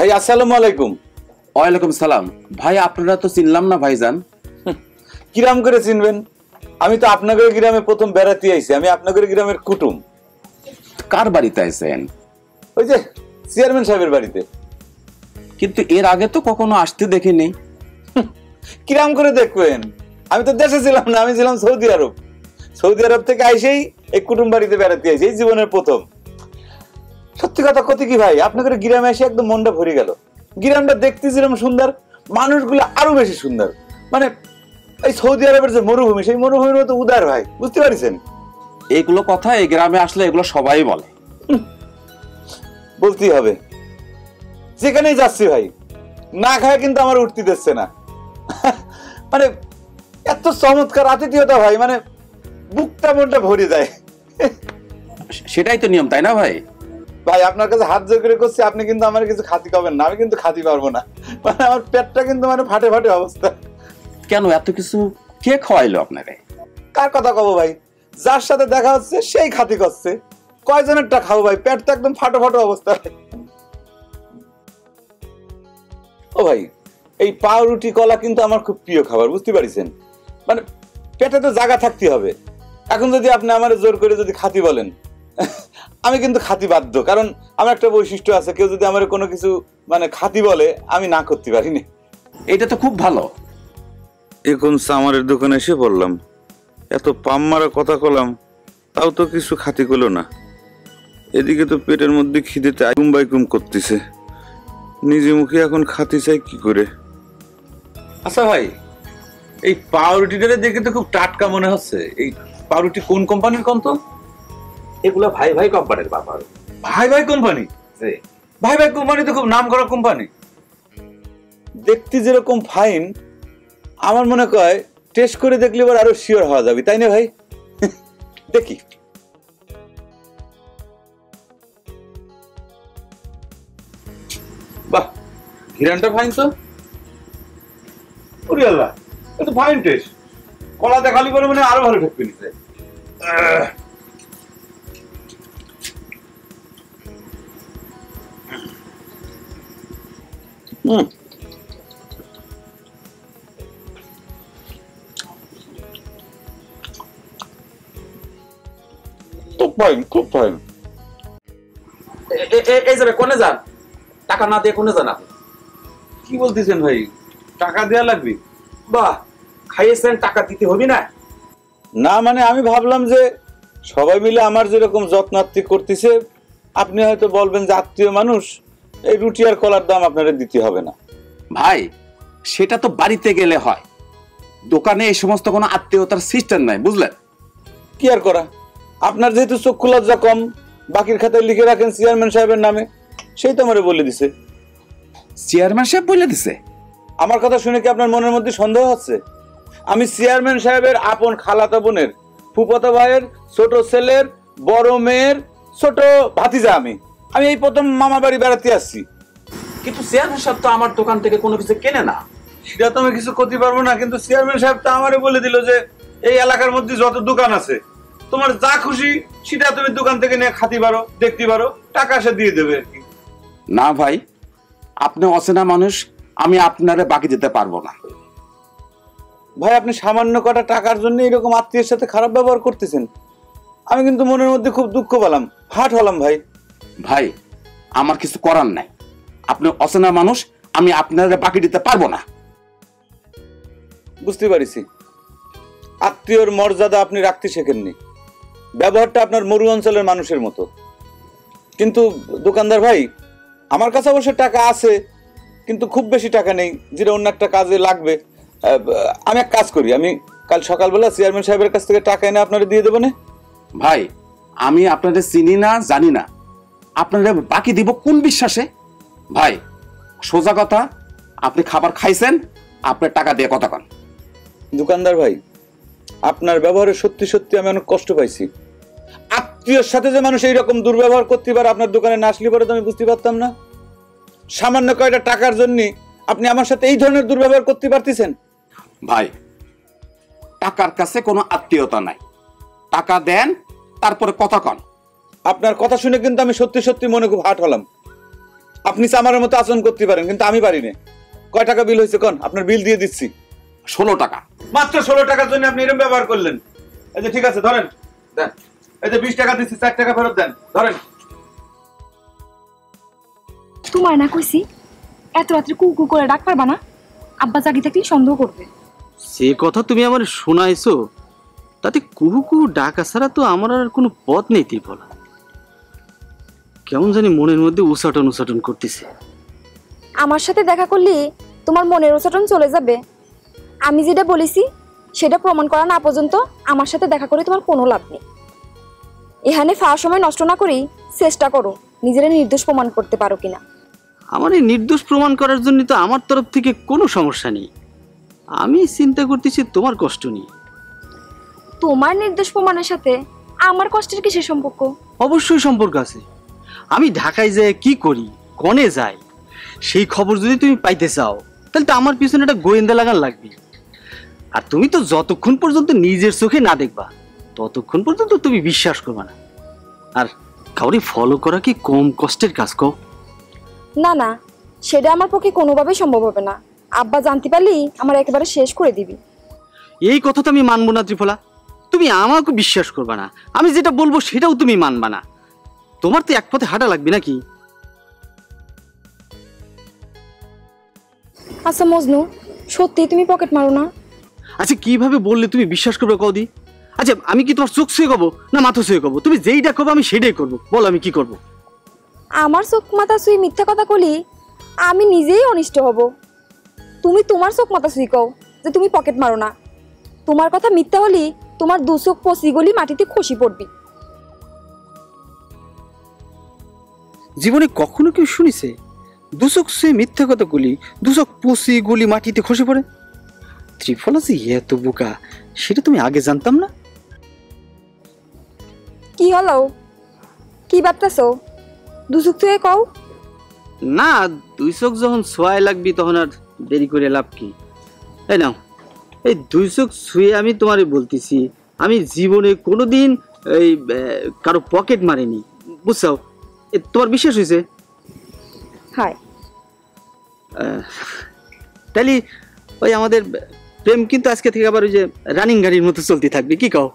ভাই আসসালামু আলাইকুম। ওয়ালাইকুম সালাম। ভাই আপনারা তো চিনলাম না ভাইজান। কিরাম করে চিনবেন? আমি তো আপনাদের গ্রামে প্রথম বেড়াতে আইছি। আমি আপনাদের গ্রামের কুটুম। কার বাড়িতে আইছেন? ওই যে চেয়ারম্যান সাহেবের বাড়িতে। কিন্তু এর আগে তো কখনো আসতে দেখিনি। কিরাম করে দেখবেন? আমি তো দেশে ছিলাম না, আমি ছিলাম সৌদি আরব। সৌদি আরব থেকে আইসেই এই কুটুম বাড়িতে বেড়াতে আইছি, এই জীবনের প্রথম। সত্যি কথা কত কি ভাই, আপনাদের গ্রামে এসে একদম মনটা ভরে গেল। গ্রামটা দেখতে যেরকম সুন্দর, মানুষগুলো আরো বেশি সুন্দর। মানে এই সৌদি আরবের যে মরুভূমি, সেই মরুভূমির মতো উদার ভাই, বুঝতে পারছেন? এইগুলো কথা এই গ্রামে আসলে এগুলো সবাই বলে। বলতেই হবে। যেখানেই যাচ্ছি ভাই, না খায় কিন্তু আমার উঠতে দিচ্ছে না। মানে এত চমৎকার আতিথেয়তা ভাই, মানে বুকটা মনটা ভরে যায়। সেটাই তো নিয়ম, তাই না ভাই? ভাই আপনার কাছে হাত জোর করে করছি, আপনি কিন্তু আমার কিছু খাতি পাবেন না। আমি কিন্তু খাতি পারবো না, মানে আমার পেটটা কিন্তু মানে ফাটে ফাটে অবস্থা। কেন এত কিছু কে খাওয়াইলো আপনারে? কার কথা কব ভাই, যার সাথে দেখা হচ্ছে সেই খাতি করছে। কয়জনেরটা খাবো ভাই, পেট তো একদম ফাটো ফাটো অবস্থা। ও ভাই, এই পাউরুটি কলা কিন্তু আমার খুব প্রিয় খাবার, বুঝতে পারছেন? মানে পেটে তো জায়গা থাকতে হবে। এখন যদি আপনি আমার জোর করে যদি খাতি বলেন, আমি কিন্তু খাতি বাধ্য। কারণ আমার একটা বৈশিষ্ট্য আছে, কেউ যদি আমার কোনো কিছু মানে খাতি বলে, আমি না করতে পারিনি। এটা তো খুব ভালো। এখন সামারের দোকানে এসে বললাম, এত পাম মারা কথা কলাম, তাও তো কিছু খাতি করলো না। এদিকে তো পেটের মধ্যে খিদেতে আইকুম বাইকুম করতেছে। নিজে মুখে এখন খাতি চাই কি করে? আচ্ছা ভাই, এই পাউরুটিটা দেখে তো খুব টাটকা মনে হচ্ছে। এই পাউরুটি কোন কোম্পানির কোন তো? এগুলো ভাই ভাই কোম্পানির ব্যাপার। ভাই ভাই কোম্পানি? ভাই ভাই কোম্পানি তো খুব নাম করা কোম্পানি। দেখতে যেরকম ফাইন, আমার মনে হয় টেস্ট করে দেখলে এবার আরো শিওর হওয়া যাবে, তাই না ভাই? দেখি। বাহ, ঘিরানটা ফাইন তো। ওরে আল্লাহ, এত ফাইন টেস্ট। কলা দেখালি পরে মানে আরো ভালো ঠেকবে নিতে। খুব ফাইন, খুব ফাইন। এই যাবে কোনে যান? টাকা না দিয়ে কোনে যান আপনি? কি বলতেছেন ভাই, টাকা দেয়া লাগবে? বাহ, খাইয়েছেন, টাকা দিতে হবে না? না মানে আমি ভাবলাম যে সবাই মিলে আমার যেরকম যত্নার্থী করতেছে, আপনি হয়তো বলবেন যে আত্মীয় মানুষ, এই রুটি আর কলার দাম আপনারা দিতে হবে না। ভাই সেটা তো বাড়িতে গেলে হয়, দোকানে এই সমস্ত কোনো আত্মীয়তার সিস্টেম নাই, বুঝলেন? কি আর করা, আপনার যেহেতু চক্ষু লজ্জা কম, বাকির খাতায় লিখে রাখেন চেয়ারম্যান সাহেবের নামে, সেই তো আমারে বলে দিছে। চেয়ারম্যান সাহেব বলে দিছে? আমার কথা শুনে কি আপনার মনের মধ্যে সন্দেহ হচ্ছে? আমি চেয়ারম্যান সাহেবের আপন খালাতো বোনের, ফুফাতো ভাইয়ের ছোট ছেলের বড় মেয়ের ছোট ভাতিজা। আমি এই প্রথম মামা বাড়ি বেড়াতে আসছি। কিন্তু চেয়ারম্যান সাহেব তো আমার দোকান থেকে কোনো কিছু কেনে না। সেটা তো আমি কিছু করতে পারবো না, কিন্তু চেয়ারম্যান সাহেব তো আমারে বলে দিল যে এই এলাকার মধ্যে যত দোকান আছে, তোমার যা খুশি সেটা তুমি দোকান থেকে নিয়ে খাতে পারো, দেখতে পারো, টাকা সে দিয়ে দেবে আর কি। না ভাই, আপনি অচেনা মানুষ, আমি আপনারে বাকি দিতে পারবো না। ভাই আপনি সামান্য কটা টাকার জন্য এরকম আত্মীয়ের সাথে খারাপ ব্যবহার করতেছেন, আমি কিন্তু মনের মধ্যে খুব দুঃখ পেলাম, হাট হলাম ভাই। ভাই আমার কিছু করার নাই, আপনি অচেনা মানুষ, আমি আপনারে বাকি দিতে পারবো না। বুঝতে পারিছি, আত্মীয়র মর্যাদা আপনি রাখতে শেখেননি, ব্যবহারটা আপনার মরু অঞ্চলের মানুষের মতো। কিন্তু দোকানদার ভাই, আমার কাছে অবশ্য টাকা আছে, কিন্তু খুব বেশি টাকা নেই, যেটা অন্য একটা কাজে লাগবে। আমি এক কাজ করি, আমি কাল সকালবেলা চেয়ারম্যান সাহেবের কাছ থেকে টাকা এনে আপনারা দিয়ে দেবো না? ভাই আমি আপনাদের চিনি না, জানি না, আপনারা বাকি দিব কোন বিশ্বাসে? ভাই সোজা কথা, আপনি খাবার খাইছেন, আপনার টাকা দিয়ে কথা কন। দোকানদার ভাই, আপনার ব্যবহারে সত্যি সত্যি আমি অনেক কষ্ট পাইছি। আত্মীয়র সাথে যে মানুষ এইরকম দুর্ব্যবহার করতে পারে, আপনার দোকানে না আসলে পরে তো আমি বুঝতে পারতাম না। সামান্য কয়টা টাকার জন্য আপনি আমার সাথে এই ধরনের দুর্ব্যবহার করতে পারতেছেন? ভাই টাকার কাছে কোনো আত্মীয়তা নাই, টাকা দেন তারপরে কথা কন। আপনার কথা শুনে কিন্তু আমি সত্যি সত্যি মনে খুব হাট হলাম। আপনি চামারের মতো আচরণ করতে পারেন, কিন্তু আমি পারি না। কয় টাকা বিল হয়েছে কোন? আপনার বিল দিয়ে দিচ্ছি। 16 টাকা। মাত্র 16 টাকার জন্য আপনি এরকম ব্যবহার করলেন। এই যে ঠিক আছে, ধরেন দেন। এই যে 20 টাকা দিচ্ছি, 4 টাকা ফেরত দেন, ধরেন। তোমার না কইছি এত রাত্রে কুকু করে ডাক পারবা না, আব্বা জাগি থাকলে সন্দেহ করবে। সে কথা তুমি আমার শোনাইছো, তাতে কুহু কুহু ডাকা ছাড়া তো আমার আর কোনো পথ নেই ত্রিফলা। কেমন জানি মনের মধ্যে উসাটন উসাটন করতেছে। আমার সাথে দেখা করলে তোমার মনের ওসাটন চলে যাবে। আমি যেটা বলেছি সেটা প্রমাণ করা না পর্যন্ত আমার সাথে দেখা করে তোমার কোনো লাভ নেই। এখানে ফাওয়ার সময় নষ্ট না করেই চেষ্টা করো নিজেরা নির্দোষ প্রমাণ করতে পারো কিনা। আমার এই নির্দোষ প্রমাণ করার জন্য তো আমার তরফ থেকে কোনো সমস্যা নেই। আমি চিন্তা করতেছি তোমার কষ্ট নিয়ে। তোমার নির্দোষ প্রমাণের সাথে আমার কষ্টের কিসের সম্পর্ক? অবশ্যই সম্পর্ক আছে। আমি ঢাকায় যাই কি করি, কনে যাই, সেই খবর যদি তুমি পাইতে চাও তাহলে তো আমার পিছনে একটা গোয়েন্দা লাগান লাগবে। আর তুমি তো যতক্ষণ পর্যন্ত নিজের চোখে না দেখবা ততক্ষণ পর্যন্ত তুমি বিশ্বাস করবা না। আর কাউরে ফলো করা কি কম কষ্টের কাজ কও? না না, সেটা আমার পক্ষে কোনোভাবেই সম্ভব হবে না। আব্বা জানতে পারলেই আমার একেবারে শেষ করে দিবি। এই কথা তো আমি মানবো না ত্রিফলা। তুমি আমাকে বিশ্বাস করবা না, আমি যেটা বলবো সেটাও তুমি মানবা না। তোমার তো এক পথে হাঁটা লাগবে নাকি? আচ্ছা মজনু, সত্যি তুমি পকেট মারো না? আচ্ছা কিভাবে বললে তুমি বিশ্বাস করবে কদি? আচ্ছা আমি কি তোমার চোখ ছুঁয়ে কব না মাথা ছুঁয়ে কব? তুমি যেইটা কব আমি সেটাই করবো। বল আমি কি করব? আমার চোখ মাথা ছুঁই মিথ্যা কথা কলি আমি নিজেই অনিষ্ট হব। তুমি তোমার চোখ মাথা ছুঁই কও যে তুমি পকেট মারো না। তোমার কথা মিথ্যা হলি তোমার দু চোখ পচি গলি মাটিতে খসি পড়বি। জীবনে কখনো কেউ শুনিছে দুচোখ ছুঁয়ে মিথ্যা কথা গুলি দুচোখ পচি গুলি মাটিতে খসে পড়ে? ত্রিফলা যে এত বোকা সেটা তুমি আগে জানতাম না। কি হলো, কি ভাবতেছো? দু চোখ ছুঁয়ে কও। না, দুই চোখ যখন ছোঁয়ায় লাগবি তখন আর দেরি করে লাভ কি? এই নাও, এই দুই চোখ ছুঁয়ে আমি তোমারে বলতেছি আমি জীবনে কোনোদিন এই কারো পকেট মারিনি, বুঝছো? তোমার বিশ্বাস হয়েছে? হায়, তাহলে ওই আমাদের প্রেম কিন্তু আজকে থেকে আবার ওই যে রানিং গাড়ির মতো চলতে থাকবে, কি কও?